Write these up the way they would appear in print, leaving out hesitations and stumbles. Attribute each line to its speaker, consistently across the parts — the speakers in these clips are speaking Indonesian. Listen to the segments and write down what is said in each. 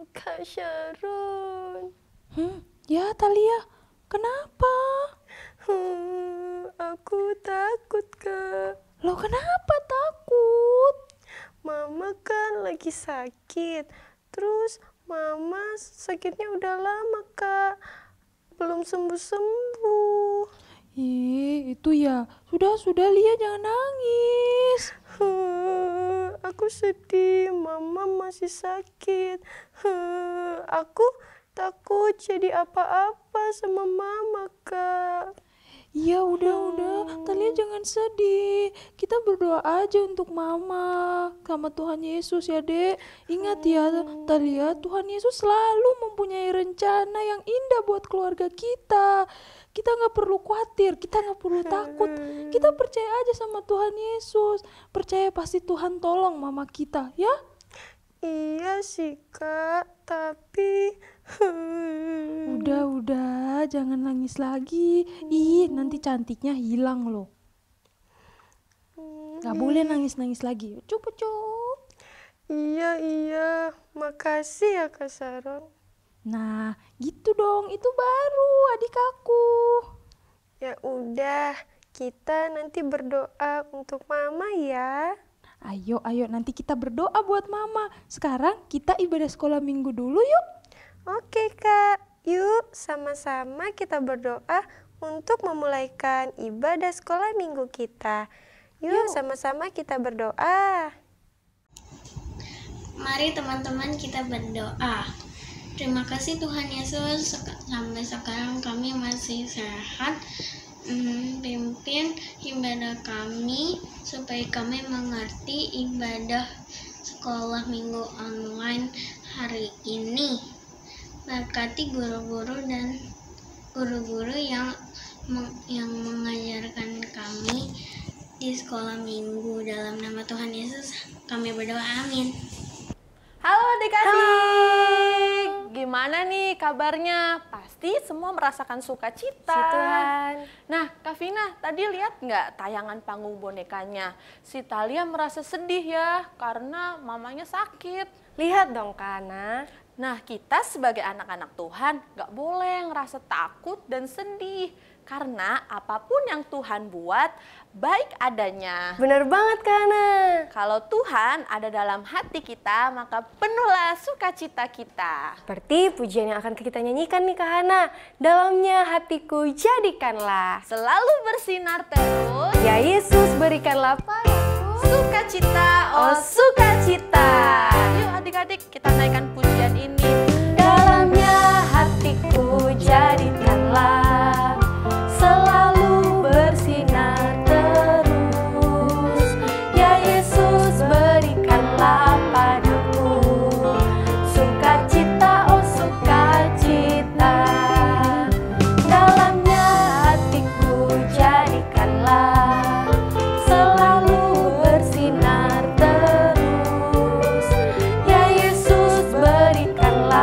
Speaker 1: Kak Sharon.
Speaker 2: Ya Thalia, kenapa?
Speaker 1: Aku takut, Kak.
Speaker 2: Loh kenapa takut?
Speaker 1: Mama kan lagi sakit. Terus Mama sakitnya udah lama, Kak. Belum sembuh-sembuh.
Speaker 2: Ih, itu ya. Sudah Lia, jangan nangis.
Speaker 1: Aku sedih, Mama masih sakit. Aku takut jadi apa-apa sama Mama, Kak.
Speaker 2: Ya udah, Thalia jangan sedih. Kita berdoa aja untuk Mama sama Tuhan Yesus ya, Dek. Ingat ya, Thalia, Tuhan Yesus selalu mempunyai rencana yang indah buat keluarga kita. Kita nggak perlu khawatir, kita nggak perlu takut. Kita percaya aja sama Tuhan Yesus. Percaya pasti Tuhan tolong Mama kita, ya?
Speaker 1: Iya sih, Kak. Tapi
Speaker 2: Udah, jangan nangis lagi. Ih, nanti cantiknya hilang loh. Gak boleh nangis-nangis lagi. Cup.
Speaker 1: Iya. Makasih ya, Kak Sharon.
Speaker 2: Nah, gitu dong. Itu baru adik aku.
Speaker 1: Ya udah, kita nanti berdoa untuk Mama ya.
Speaker 2: Ayo, nanti kita berdoa buat Mama. Sekarang kita ibadah sekolah minggu dulu yuk.
Speaker 1: Oke, Kak. Yuk, sama-sama kita berdoa untuk memulaikan ibadah sekolah minggu kita. Yuk, sama-sama kita berdoa.
Speaker 3: Mari teman-teman kita berdoa. Terima kasih Tuhan Yesus, sampai sekarang kami masih sehat. Pimpin ibadah kami supaya kami mengerti ibadah sekolah minggu online hari ini. Berkati guru-guru dan guru-guru yang mengajarkan kami di sekolah minggu. Dalam nama Tuhan Yesus kami berdoa, amin.
Speaker 4: Halo adik-adik, gimana nih kabarnya? Pasti semua merasakan sukacita.
Speaker 1: Si Tuhan.
Speaker 4: Nah, Kak Vina, tadi lihat nggak tayangan panggung bonekanya? Si Thalia merasa sedih ya, karena mamanya sakit.
Speaker 1: Lihat dong, Kak Ana.
Speaker 4: Nah, kita sebagai anak-anak Tuhan nggak boleh ngerasa takut dan sedih. Karena apapun yang Tuhan buat, baik adanya.
Speaker 1: Benar banget, Kak Ana.
Speaker 4: Kalau Tuhan ada dalam hati kita, maka penuhlah sukacita kita.
Speaker 1: Seperti pujian yang akan kita nyanyikan nih, Kak Ana. Dalamnya hatiku jadikanlah.
Speaker 4: Selalu bersinar terus.
Speaker 1: Ya Yesus, berikanlah padaku
Speaker 4: Sukacita,
Speaker 1: oh sukacita.
Speaker 4: Yuk adik-adik, kita naikkan pujian ini.
Speaker 1: Dalamnya hatiku jadikanlah selalu bersinar terus. Ya Yesus, berikanlah padaku sukacita, oh sukacita. Dalamnya hatiku jadikanlah selalu bersinar terus. Ya Yesus, berikanlah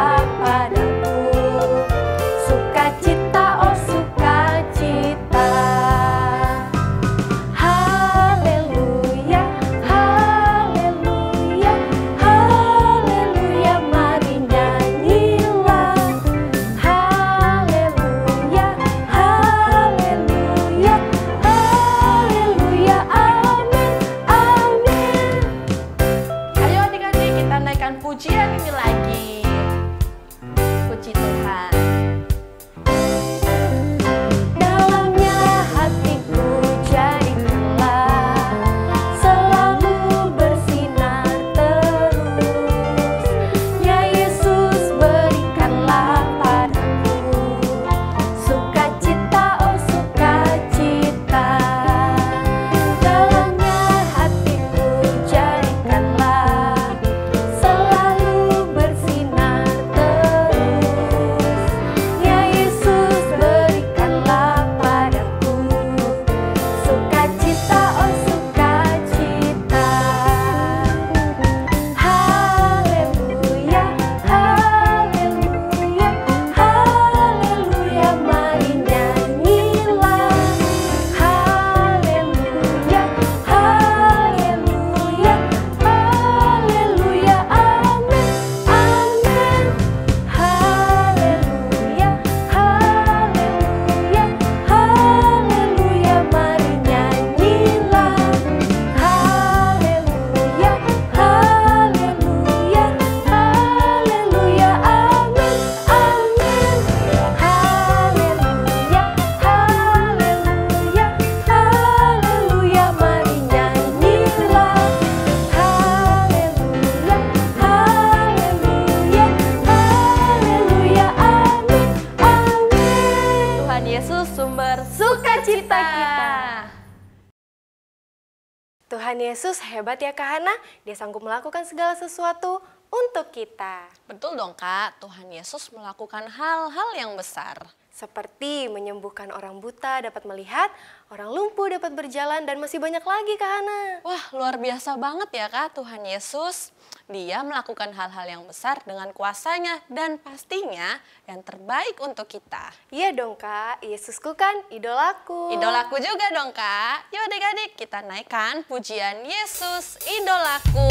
Speaker 1: Tuhan Yesus hebat ya Kak Hana, Dia sanggup melakukan segala sesuatu untuk kita.
Speaker 4: Betul dong Kak, Tuhan Yesus melakukan hal-hal yang besar.
Speaker 1: Seperti menyembuhkan orang buta dapat melihat, orang lumpuh dapat berjalan, dan masih banyak lagi Kak Hana.
Speaker 4: Wah, luar biasa banget ya Kak Tuhan Yesus. Dia melakukan hal-hal yang besar dengan kuasanya dan pastinya yang terbaik untuk kita.
Speaker 1: Iya dong Kak, Yesusku kan idolaku.
Speaker 4: Idolaku juga dong Kak. Yuk adik-adik kita naikkan pujian Yesus idolaku.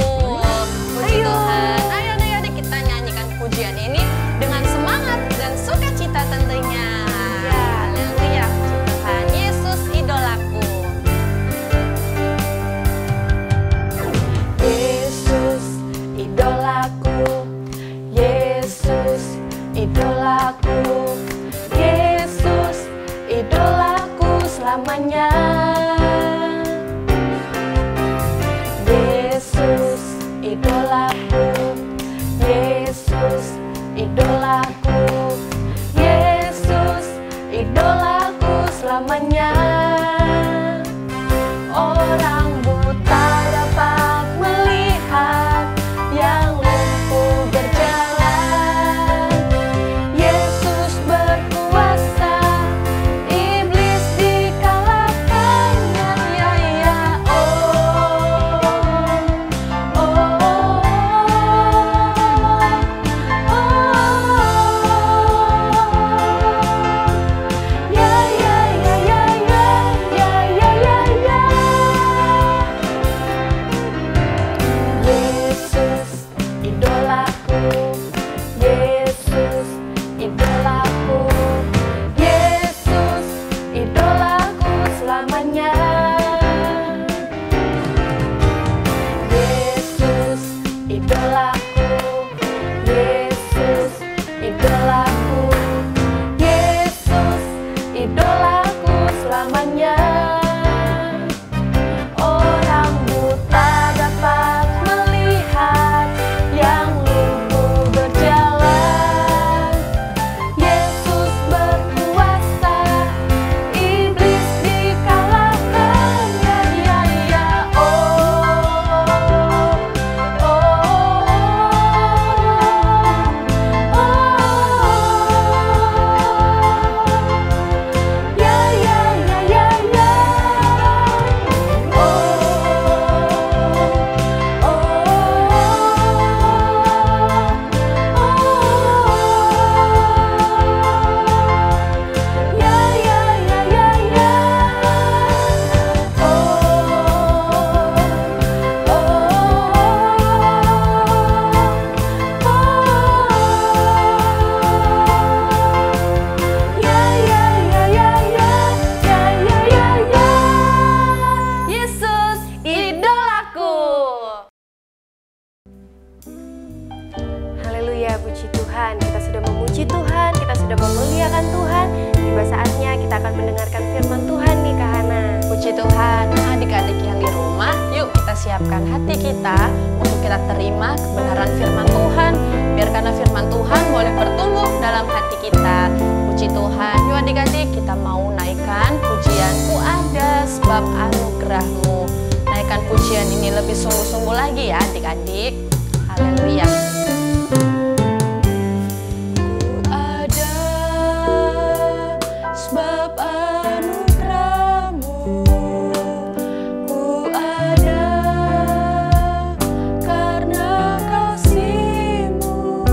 Speaker 4: Puji Tuhan. Ayo adik-adik kita nyanyikan pujian ini dengan semangat dan sukacita tentunya. Haleluya, puji Tuhan. Yesus idolaku.
Speaker 1: Yesus idolaku, Yesus idolaku, Yesus idolaku selamanya. Yesus idolaku, Yesus idolaku, Yesus idolaku selamanya. Orang buta dapat melihat, yang lumpuh berjalan. Yesus berkuasa, iblis dikalahkannya. Ya ya oh, oh, oh, ya ya ya ya ya ya ya ya. Yesus idolaku, Yesus idolaku, Yesus idolaku selamanya. Yesus idolaku, Yesus idolaku, Yesus idolaku selamanya. Orang buta dapat melihat, yang lumpuh berjalan. Yesus berkuasa, iblis dikalahkannya. Ya ya oh, oh, ya ya ya ya ya. Yesus idolaku. Haleluya, puji Tuhan. Kita sudah memuji Tuhan, kita sudah memuliakan Tuhan. Tiba saatnya kita akan mendengarkan firman Tuhan nih Kak Hana.
Speaker 4: Puji Tuhan, adik-adik yang di rumah, yuk kita siapkan hati kita untuk kita terima kebenaran firman Tuhan. Biar karena firman Tuhan boleh bertumbuh dalam hati kita. Puji Tuhan, yuk adik-adik kita mau naikkan pujian Ku ada sebab anugerahmu. Naikkan pujian ini lebih sungguh-sungguh lagi ya adik-adik. Haleluya. Ada sebab anugerahmu, ku ada karena kasih-Mu,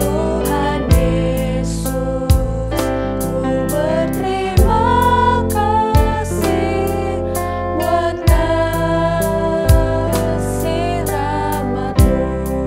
Speaker 4: Tuhan Yesus. Ku berterima kasih buat kasih rahmat-Mu.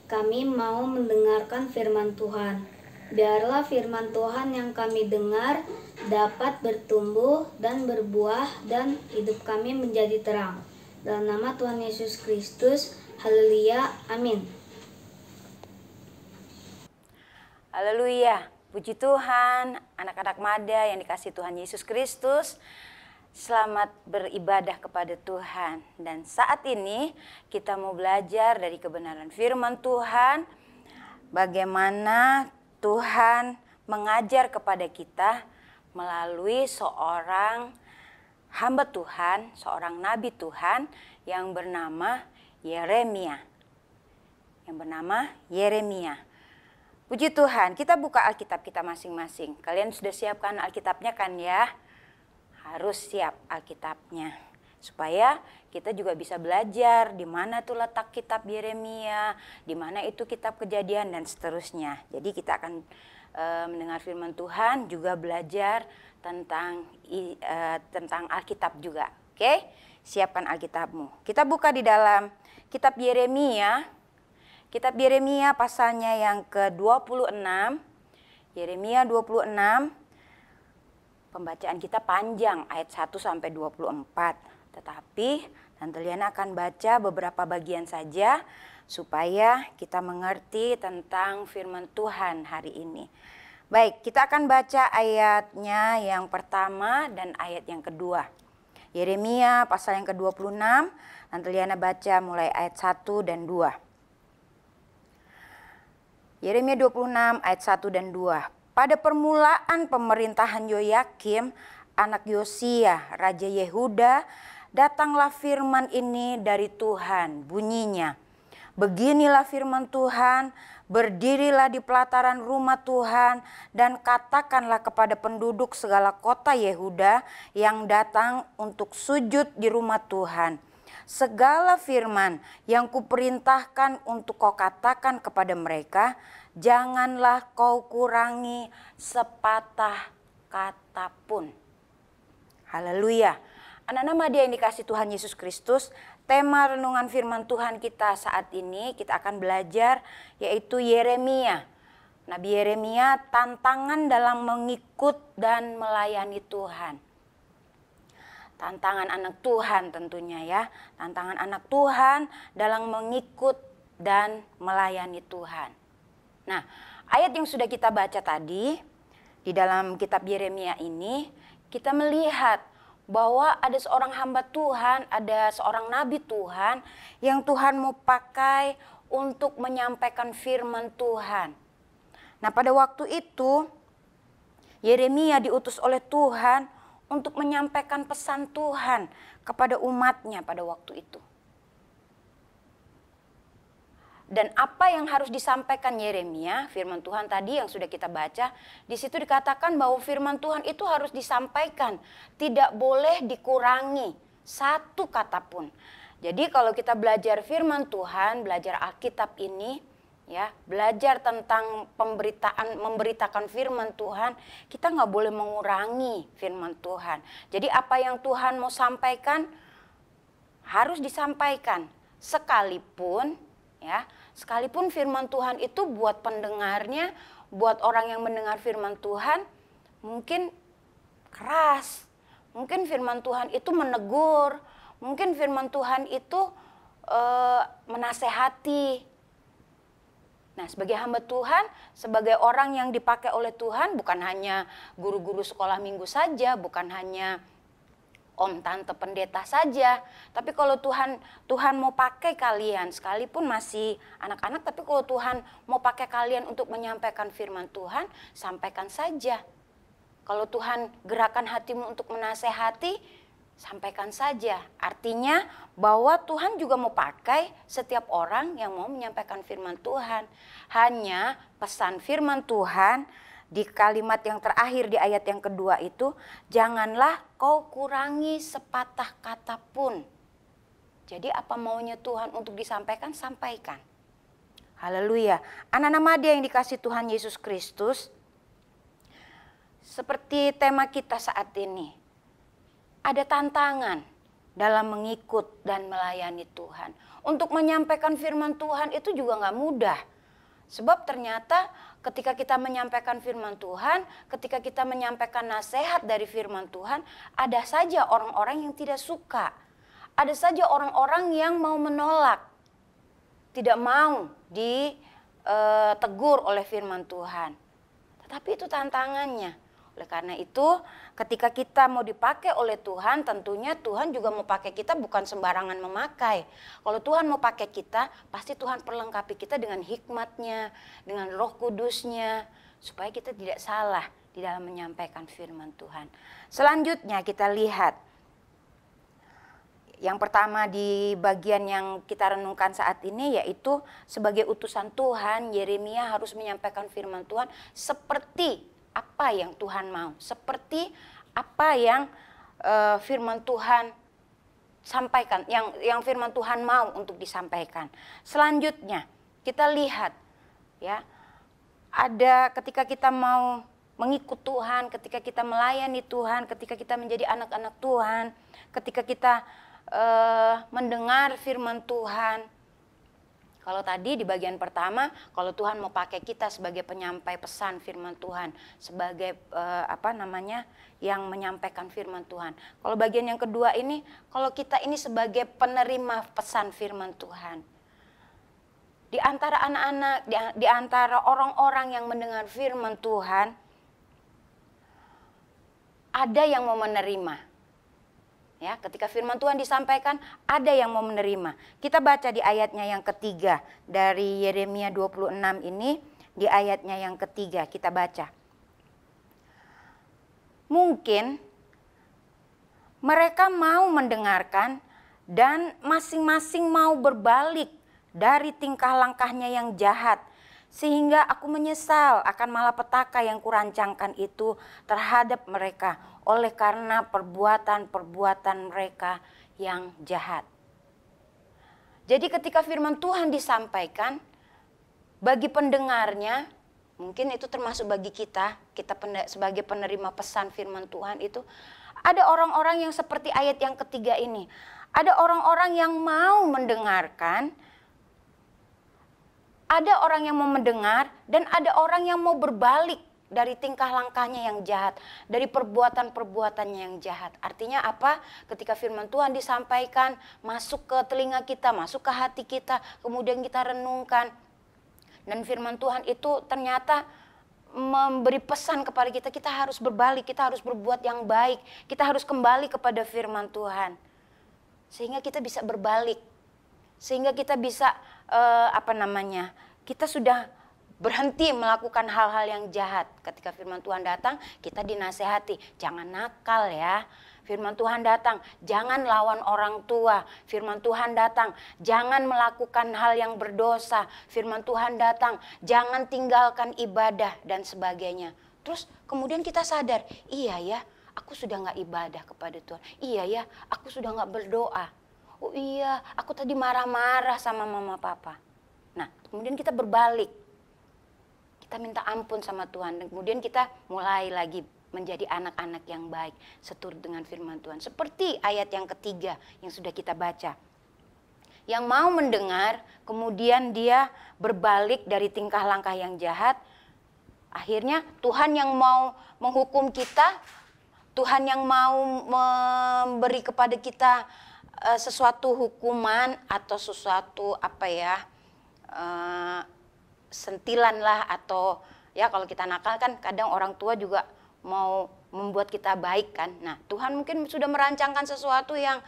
Speaker 3: kami mau mendengarkan firman Tuhan. Biarlah firman Tuhan yang kami dengar dapat bertumbuh dan berbuah dan hidup kami menjadi terang. Dalam nama Tuhan Yesus Kristus, haleluya, amin.
Speaker 5: Haleluya, puji Tuhan, anak-anak Mada yang dikasihi Tuhan Yesus Kristus. Selamat beribadah kepada Tuhan. Dan saat ini kita mau belajar dari kebenaran firman Tuhan, bagaimana Tuhan mengajar kepada kita melalui seorang hamba Tuhan, seorang nabi Tuhan yang bernama Yeremia. Puji Tuhan, kita buka Alkitab kita masing-masing. Kalian sudah siapkan Alkitabnya kan ya? Harus siap Alkitabnya. Supaya kita juga bisa belajar di mana tuh letak kitab Yeremia, di mana itu kitab Kejadian dan seterusnya. Jadi kita akan mendengar firman Tuhan, juga belajar tentang Alkitab juga. Oke? Siapkan Alkitabmu. Kita buka di dalam kitab Yeremia. Kitab Yeremia pasalnya yang ke-26. Yeremia 26. Pembacaan kita panjang ayat 1 sampai 24. Tetapi Tante Liana akan baca beberapa bagian saja supaya kita mengerti tentang firman Tuhan hari ini. Baik, kita akan baca ayatnya yang pertama dan ayat yang kedua. Yeremia pasal yang ke-26, Tante Liana baca mulai ayat 1 dan 2. Yeremia 26 ayat 1 dan 2. Pada permulaan pemerintahan Yoyakim, anak Yosia, Raja Yehuda, datanglah firman ini dari Tuhan, bunyinya. Beginilah firman Tuhan, berdirilah di pelataran rumah Tuhan dan katakanlah kepada penduduk segala kota Yehuda yang datang untuk sujud di rumah Tuhan. Segala firman yang kuperintahkan untuk kau katakan kepada mereka, janganlah kau kurangi sepatah kata pun. Haleluya. Anak-anak Madia yang dikasih Tuhan Yesus Kristus, tema renungan firman Tuhan kita saat ini kita akan belajar yaitu Yeremia. Nabi Yeremia, tantangan dalam mengikut dan melayani Tuhan. Tantangan anak Tuhan tentunya ya. Tantangan anak Tuhan dalam mengikut dan melayani Tuhan. Nah, ayat yang sudah kita baca tadi di dalam kitab Yeremia ini, kita melihat bahwa ada seorang hamba Tuhan, ada seorang nabi Tuhan yang Tuhan mau pakai untuk menyampaikan firman Tuhan. Nah, pada waktu itu Yeremia diutus oleh Tuhan untuk menyampaikan pesan Tuhan kepada umatnya pada waktu itu. Dan apa yang harus disampaikan Yeremia, firman Tuhan tadi yang sudah kita baca, di situ dikatakan bahwa firman Tuhan itu harus disampaikan, tidak boleh dikurangi satu kata pun. Jadi kalau kita belajar firman Tuhan, belajar Alkitab ini, ya, belajar tentang memberitakan firman Tuhan, kita nggak boleh mengurangi firman Tuhan. Jadi apa yang Tuhan mau sampaikan harus disampaikan, sekalipun firman Tuhan itu buat pendengarnya, buat orang yang mendengar firman Tuhan mungkin keras, mungkin firman Tuhan itu menegur, mungkin firman Tuhan itu menasehati. Nah, sebagai hamba Tuhan, sebagai orang yang dipakai oleh Tuhan, bukan hanya guru-guru sekolah minggu saja, bukan hanya om tante pendeta saja, tapi kalau Tuhan mau pakai kalian, sekalipun masih anak-anak, tapi kalau Tuhan mau pakai kalian untuk menyampaikan firman Tuhan, sampaikan saja. Kalau Tuhan gerakan hatimu untuk menasehati, sampaikan saja. Artinya bahwa Tuhan juga mau pakai setiap orang yang mau menyampaikan firman Tuhan. Hanya pesan firman Tuhan di kalimat yang terakhir di ayat yang kedua itu, janganlah kau kurangi sepatah kata pun. Jadi apa maunya Tuhan untuk disampaikan, sampaikan. Haleluya. Anak-anak Madia yang dikasih Tuhan Yesus Kristus, seperti tema kita saat ini, ada tantangan dalam mengikut dan melayani Tuhan. Untuk menyampaikan firman Tuhan itu juga nggak mudah. Sebab ternyata ketika kita menyampaikan firman Tuhan, ketika kita menyampaikan nasihat dari firman Tuhan, ada saja orang-orang yang tidak suka. Ada saja orang-orang yang mau menolak, tidak mau ditegur oleh firman Tuhan. Tetapi itu tantangannya. Oleh karena itu, ketika kita mau dipakai oleh Tuhan, tentunya Tuhan juga mau pakai kita bukan sembarangan memakai. Kalau Tuhan mau pakai kita, pasti Tuhan perlengkapi kita dengan hikmatnya, dengan Roh Kudusnya, supaya kita tidak salah di dalam menyampaikan firman Tuhan. Selanjutnya kita lihat, yang pertama di bagian yang kita renungkan saat ini, yaitu sebagai utusan Tuhan, Yeremia harus menyampaikan firman Tuhan seperti apa yang Tuhan mau, seperti apa yang firman Tuhan sampaikan, yang firman Tuhan mau untuk disampaikan. Selanjutnya kita lihat ya, ada ketika kita mau mengikut Tuhan, ketika kita melayani Tuhan, ketika kita menjadi anak-anak Tuhan, ketika kita mendengar firman Tuhan. Kalau tadi di bagian pertama, kalau Tuhan mau pakai kita sebagai penyampai pesan firman Tuhan, sebagai yang menyampaikan firman Tuhan. Kalau bagian yang kedua ini, kalau kita ini sebagai penerima pesan firman Tuhan. Di antara anak-anak, di antara orang-orang yang mendengar firman Tuhan, ada yang mau menerima. Ya, ketika firman Tuhan disampaikan, ada yang mau menerima. Kita baca di ayatnya yang ketiga dari Yeremia 26 ini, di ayatnya yang ketiga kita baca. Mungkin mereka mau mendengarkan dan masing-masing mau berbalik dari tingkah langkahnya yang jahat, sehingga aku menyesal akan malapetaka yang kurancangkan itu terhadap mereka oleh karena perbuatan-perbuatan mereka yang jahat. Jadi ketika firman Tuhan disampaikan, bagi pendengarnya, mungkin itu termasuk bagi kita sebagai penerima pesan firman Tuhan itu, ada orang-orang yang seperti ayat yang ketiga ini. Ada orang-orang yang mau mendengarkan, ada orang yang mau mendengar, dan ada orang yang mau berbalik dari tingkah langkahnya yang jahat, dari perbuatan-perbuatannya yang jahat. Artinya apa? Ketika firman Tuhan disampaikan, masuk ke telinga kita, masuk ke hati kita, kemudian kita renungkan. Dan firman Tuhan itu ternyata memberi pesan kepada kita, kita harus berbalik, kita harus berbuat yang baik, kita harus kembali kepada firman Tuhan. Sehingga kita bisa berbalik, sehingga kita bisa kita sudah berhenti melakukan hal-hal yang jahat. Ketika firman Tuhan datang, kita dinasehati, jangan nakal ya. Firman Tuhan datang, jangan lawan orang tua. Firman Tuhan datang, jangan melakukan hal yang berdosa. Firman Tuhan datang, jangan tinggalkan ibadah dan sebagainya. Terus kemudian kita sadar, iya ya, aku sudah gak ibadah kepada Tuhan. Iya ya, aku sudah gak berdoa. Oh iya, aku tadi marah-marah sama mama papa. Nah, kemudian kita berbalik. Kita minta ampun sama Tuhan, dan kemudian kita mulai lagi menjadi anak-anak yang baik, seturut dengan firman Tuhan. Seperti ayat yang ketiga yang sudah kita baca. Yang mau mendengar, kemudian dia berbalik dari tingkah langkah yang jahat. Akhirnya Tuhan yang mau menghukum kita, Tuhan yang mau memberi kepada kita sesuatu hukuman atau sesuatu sentilan lah, atau ya kalau kita nakal kan kadang orang tua juga mau membuat kita baik kan. Nah, Tuhan mungkin sudah merancangkan sesuatu yang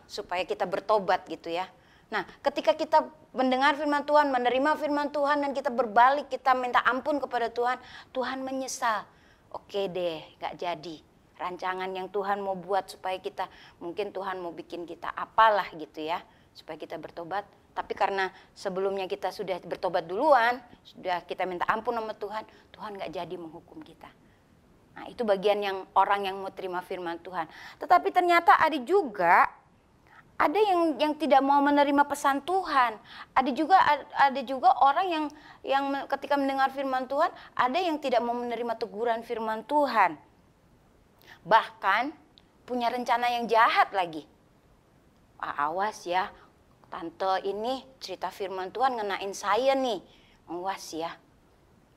Speaker 5: supaya kita bertobat gitu ya. Nah, ketika kita mendengar firman Tuhan, menerima firman Tuhan, dan kita berbalik, kita minta ampun kepada Tuhan, Tuhan menyesal. Oke deh, gak jadi. Rancangan yang Tuhan mau buat supaya kita, mungkin Tuhan mau bikin kita apalah gitu ya, supaya kita bertobat. Tapi karena sebelumnya kita sudah bertobat duluan, sudah kita minta ampun sama Tuhan, Tuhan gak jadi menghukum kita. Nah, itu bagian yang orang yang mau terima firman Tuhan. Tetapi ternyata ada yang tidak mau menerima pesan Tuhan. Ada juga orang yang ketika mendengar firman Tuhan, ada yang tidak mau menerima teguran firman Tuhan. Bahkan punya rencana yang jahat lagi. Awas ya, tante ini cerita firman Tuhan ngenain saya nih. Awas ya,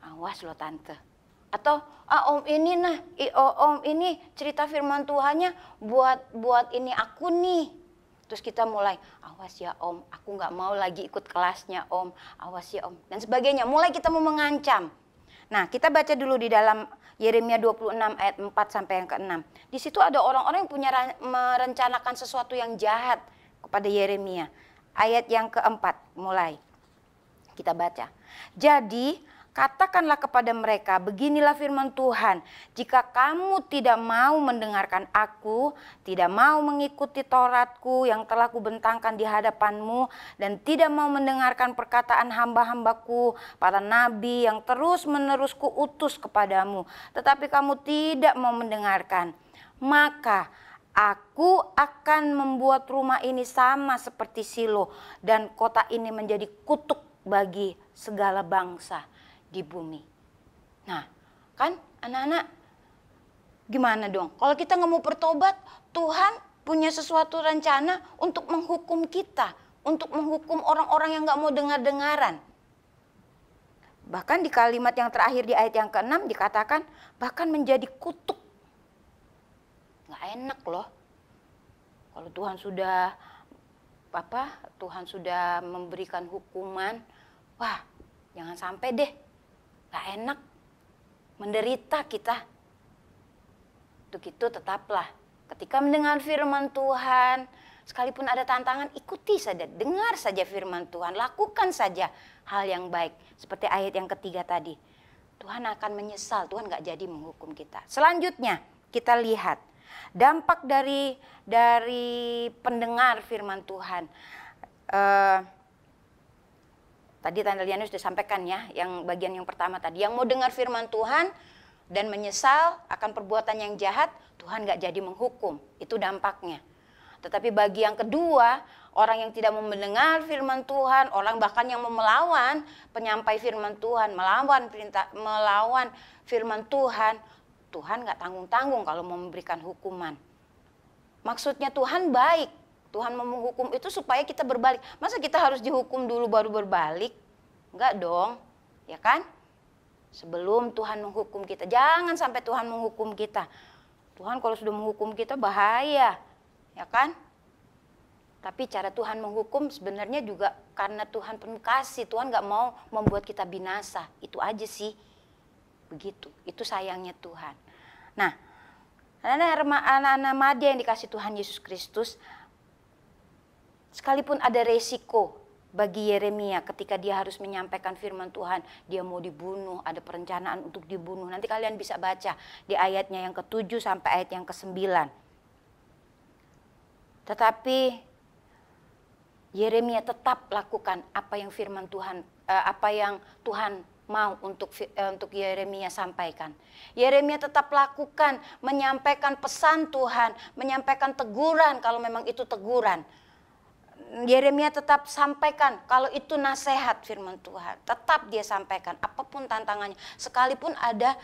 Speaker 5: awas loh tante. Atau om ini om ini cerita firman Tuhannya buat ini aku nih. Terus kita mulai, awas ya om, aku nggak mau lagi ikut kelasnya om, awas ya om, dan sebagainya. Mulai kita mau mengancam. Nah, kita baca dulu di dalam Yeremia 26 ayat 4 sampai yang ke-6. Di situ ada orang-orang yang merencanakan sesuatu yang jahat kepada Yeremia. Ayat yang ke-4 mulai. Kita baca. Jadi, katakanlah kepada mereka, beginilah firman Tuhan, jika kamu tidak mau mendengarkan aku, tidak mau mengikuti Tauratku yang telah kubentangkan di hadapanmu, dan tidak mau mendengarkan perkataan hamba-hambaku, para nabi yang terus-menerus kuutus kepadamu, tetapi kamu tidak mau mendengarkan, maka aku akan membuat rumah ini sama seperti Silo, dan kota ini menjadi kutuk bagi segala bangsa di bumi. Nah, kan anak-anak gimana dong? Kalau kita nggak mau bertobat, Tuhan punya sesuatu rencana untuk menghukum kita, untuk menghukum orang-orang yang nggak mau dengar-dengaran. Bahkan di kalimat yang terakhir di ayat yang ke-6 dikatakan bahkan menjadi kutuk. Nggak enak loh. Kalau Tuhan sudah memberikan hukuman, wah jangan sampai deh. Gak enak, menderita kita. Untuk itu tetaplah, ketika mendengar firman Tuhan, sekalipun ada tantangan, ikuti saja, dengar saja firman Tuhan, lakukan saja hal yang baik. Seperti ayat yang ketiga tadi, Tuhan akan menyesal, Tuhan gak jadi menghukum kita. Selanjutnya, kita lihat dampak dari pendengar firman Tuhan. Tadi Tante Liana sudah sampaikan ya, yang bagian yang pertama tadi. Yang mau dengar firman Tuhan dan menyesal akan perbuatan yang jahat, Tuhan gak jadi menghukum. Itu dampaknya. Tetapi bagi yang kedua, orang yang tidak mau mendengar firman Tuhan, orang bahkan yang mau melawan penyampai firman Tuhan, melawan firman Tuhan, Tuhan gak tanggung-tanggung kalau mau memberikan hukuman. Maksudnya Tuhan baik. Tuhan mau menghukum itu supaya kita berbalik. Masa kita harus dihukum dulu baru berbalik? Enggak dong, ya kan? Sebelum Tuhan menghukum kita, jangan sampai Tuhan menghukum kita. Tuhan kalau sudah menghukum kita bahaya, ya kan? Tapi cara Tuhan menghukum sebenarnya juga karena Tuhan penuh kasih. Tuhan gak mau membuat kita binasa, itu aja sih. Begitu, itu sayangnya Tuhan. Nah, anak-anak Madya yang dikasih Tuhan Yesus Kristus, sekalipun ada resiko bagi Yeremia ketika dia harus menyampaikan firman Tuhan, dia mau dibunuh, ada perencanaan untuk dibunuh. Nanti kalian bisa baca di ayatnya yang ke-7 sampai ayat yang ke-9. Tetapi Yeremia tetap lakukan apa yang firman Tuhan, apa yang Tuhan mau untuk Yeremia sampaikan. Yeremia tetap lakukan, menyampaikan pesan Tuhan, menyampaikan teguran kalau memang itu teguran. Yeremia tetap sampaikan kalau itu nasihat firman Tuhan. Tetap dia sampaikan apapun tantangannya. Sekalipun ada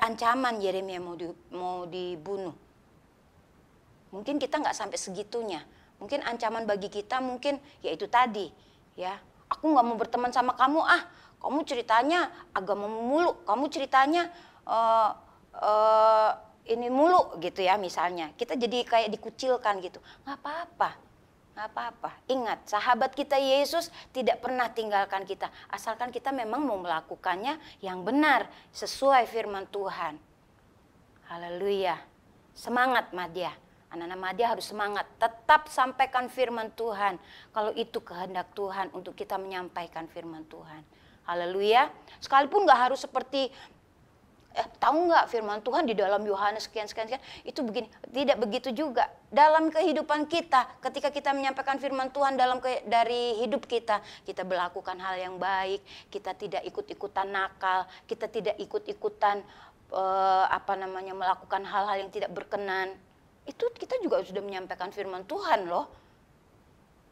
Speaker 5: ancaman Yeremia mau dibunuh. Mungkin kita nggak sampai segitunya. Mungkin ancaman bagi kita mungkin ya itu tadi. Ya, aku nggak mau berteman sama kamu kamu ceritanya agama mulu. Kamu ceritanya ini mulu gitu ya misalnya. Kita jadi kayak dikucilkan gitu. Nggak apa-apa. Nggak apa-apa. Ingat, sahabat kita Yesus tidak pernah tinggalkan kita. Asalkan kita memang mau melakukannya yang benar, sesuai firman Tuhan. Haleluya. Semangat Madya. Anak-anak Madya harus semangat. Tetap sampaikan firman Tuhan. Kalau itu kehendak Tuhan untuk kita menyampaikan firman Tuhan. Haleluya. Sekalipun nggak harus seperti tahu nggak firman Tuhan di dalam Yohanes sekian itu begini, tidak begitu juga dalam kehidupan kita. Ketika kita menyampaikan firman Tuhan dari hidup kita melakukan hal yang baik, kita tidak ikut-ikutan nakal, kita tidak ikut-ikutan melakukan hal-hal yang tidak berkenan. Itu kita juga sudah menyampaikan firman Tuhan loh.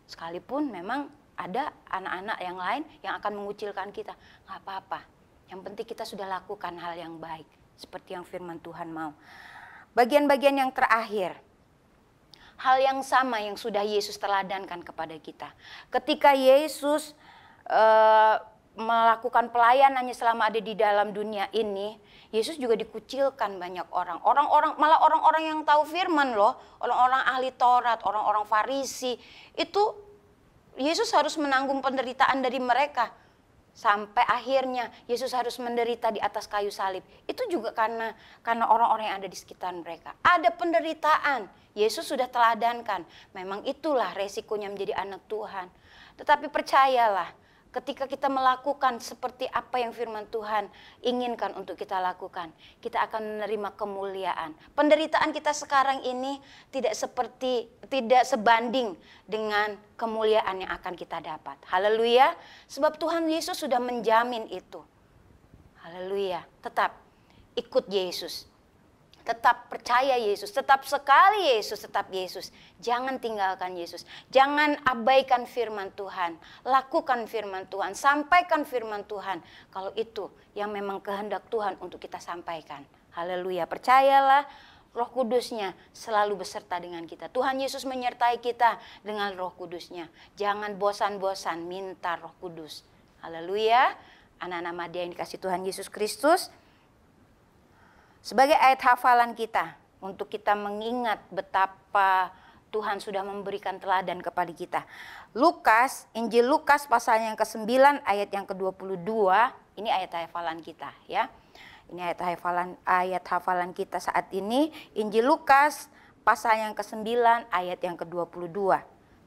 Speaker 5: Sekalipun memang ada anak-anak yang lain yang akan mengucilkan kita, nggak apa-apa. Yang penting kita sudah lakukan hal yang baik. Seperti yang firman Tuhan mau. Bagian-bagian yang terakhir. hal yang sama yang sudah Yesus teladankan kepada kita. Ketika Yesus melakukan pelayanannya selama ada di dalam dunia ini, Yesus juga dikucilkan banyak orang. Malah orang-orang yang tahu firman loh, orang-orang ahli Taurat, orang-orang Farisi, itu Yesus harus menanggung penderitaan dari mereka. Sampai akhirnya Yesus harus menderita di atas kayu salib. Itu juga karena orang-orang yang ada di sekitar mereka. Ada penderitaan. Yesus sudah teladankan. Memang itulah resikonya menjadi anak Tuhan. Tetapi percayalah, ketika kita melakukan seperti apa yang firman Tuhan inginkan untuk kita lakukan, kita akan menerima kemuliaan. Penderitaan kita sekarang ini tidak sebanding dengan kemuliaan yang akan kita dapat. Haleluya. Sebab Tuhan Yesus sudah menjamin itu. Haleluya. Tetap ikut Yesus. Tetap percaya Yesus, tetap sekali Yesus, tetap Yesus. Jangan tinggalkan Yesus. Jangan abaikan firman Tuhan. Lakukan firman Tuhan, sampaikan firman Tuhan. Kalau itu yang memang kehendak Tuhan untuk kita sampaikan. Haleluya. Percayalah, Roh Kudusnya selalu beserta dengan kita. Tuhan Yesus menyertai kita dengan Roh Kudusnya. Jangan bosan-bosan minta Roh Kudus. Haleluya. Anak-anak Madia yang dikasih Tuhan Yesus Kristus. Sebagai ayat hafalan kita, untuk kita mengingat betapa Tuhan sudah memberikan teladan kepada kita. Injil Lukas pasal yang ke-9 ayat yang ke-22, ini ayat hafalan kita ya. Ini ayat hafalan kita saat ini, Injil Lukas pasal yang ke-9 ayat yang ke-22.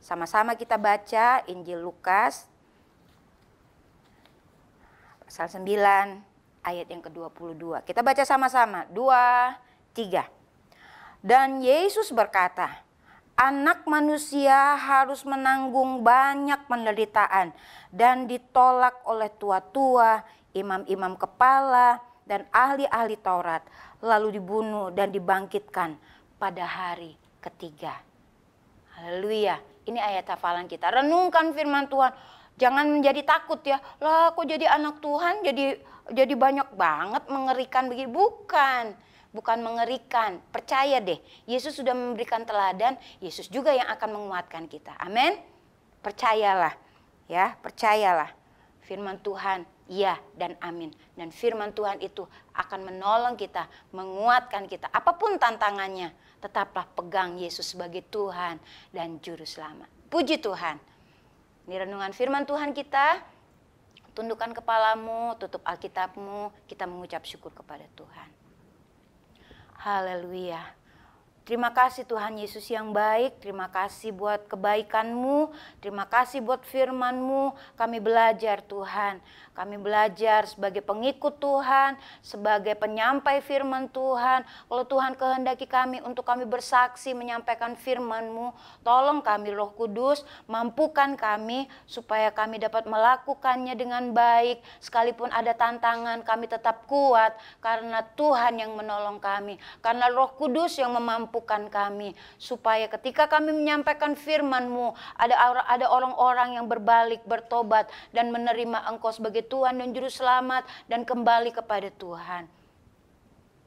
Speaker 5: Sama-sama kita baca Injil Lukas pasal 9 ayat yang ke-22. Kita baca sama-sama. 2, 3. Dan Yesus berkata, Anak manusia harus menanggung banyak penderitaan dan ditolak oleh tua-tua, imam-imam kepala, dan ahli-ahli Taurat, lalu dibunuh dan dibangkitkan pada hari ketiga. Haleluya. Ini ayat hafalan kita. Renungkan firman Tuhan. Jangan menjadi takut ya. Lah kok jadi anak Tuhan jadi banyak banget mengerikan begini. Bukan mengerikan. Percaya deh, Yesus sudah memberikan teladan, Yesus juga yang akan menguatkan kita. Amin. Percayalah ya, percayalah. Firman Tuhan iya dan amin. Dan firman Tuhan itu akan menolong kita, menguatkan kita. Apapun tantangannya, tetaplah pegang Yesus sebagai Tuhan dan Juru Selamat. Puji Tuhan. Ini renungan firman Tuhan kita. Tundukkan kepalamu, tutup Alkitabmu, kita mengucap syukur kepada Tuhan. Haleluya. Terima kasih Tuhan Yesus yang baik, terima kasih buat kebaikan-Mu, terima kasih buat firman-Mu. Kami belajar Tuhan, kami belajar sebagai pengikut Tuhan, sebagai penyampai firman Tuhan. Kalau Tuhan kehendaki kami untuk kami bersaksi menyampaikan firman-Mu, tolong kami Roh Kudus, mampukan kami supaya kami dapat melakukannya dengan baik. Sekalipun ada tantangan, kami tetap kuat karena Tuhan yang menolong kami, karena Roh Kudus yang memampukan kami, supaya ketika kami menyampaikan firman-Mu, ada orang-orang yang berbalik, bertobat, dan menerima Engkau sebagai Tuhan dan Juru Selamat, dan kembali kepada Tuhan.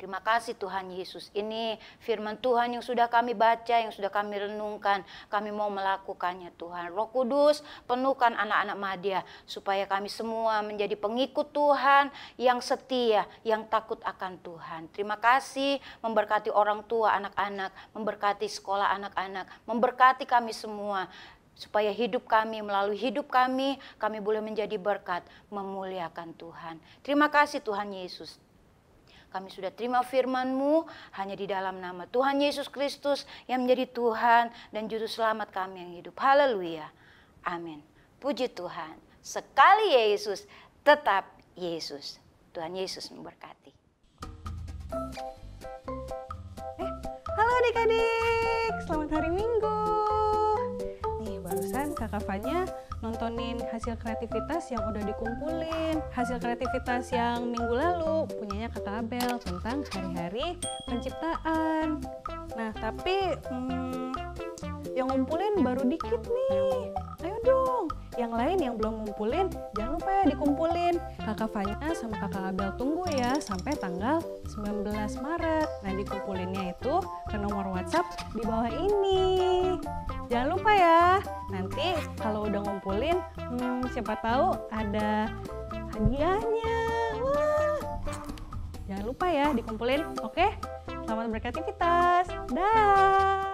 Speaker 5: Terima kasih Tuhan Yesus. Ini firman Tuhan yang sudah kami baca, yang sudah kami renungkan. Kami mau melakukannya Tuhan. Roh Kudus, penuhkan anak-anak Madia supaya kami semua menjadi pengikut Tuhan yang setia, yang takut akan Tuhan. Terima kasih memberkati orang tua anak-anak, memberkati sekolah anak-anak, memberkati kami semua. Supaya hidup kami, melalui hidup kami boleh menjadi berkat, memuliakan Tuhan. Terima kasih Tuhan Yesus. Kami sudah terima firman-Mu hanya di dalam nama Tuhan Yesus Kristus yang menjadi Tuhan dan Juru Selamat kami yang hidup. Haleluya. Amin. Puji Tuhan. Sekali Yesus, tetap Yesus. Tuhan Yesus memberkati.
Speaker 6: Halo adik-adik, selamat hari Minggu. Nih barusan Kakak Fanya nontonin hasil kreativitas yang udah dikumpulin. Hasil kreativitas yang minggu lalu punyanya Kakak Abel tentang hari-hari penciptaan. Nah tapi yang ngumpulin baru dikit nih. Ayo dong, yang lain yang belum ngumpulin jangan lupa ya dikumpulin. Kakak Fanya sama Kakak Abel tunggu ya sampai tanggal 19 Maret. Nah dikumpulinnya itu ke nomor WhatsApp di bawah ini. Jangan lupa ya, nanti kalau udah ngumpulin, siapa tahu ada hadiahnya. Wah. Jangan lupa ya dikumpulin, oke? Selamat beraktivitas. Dah.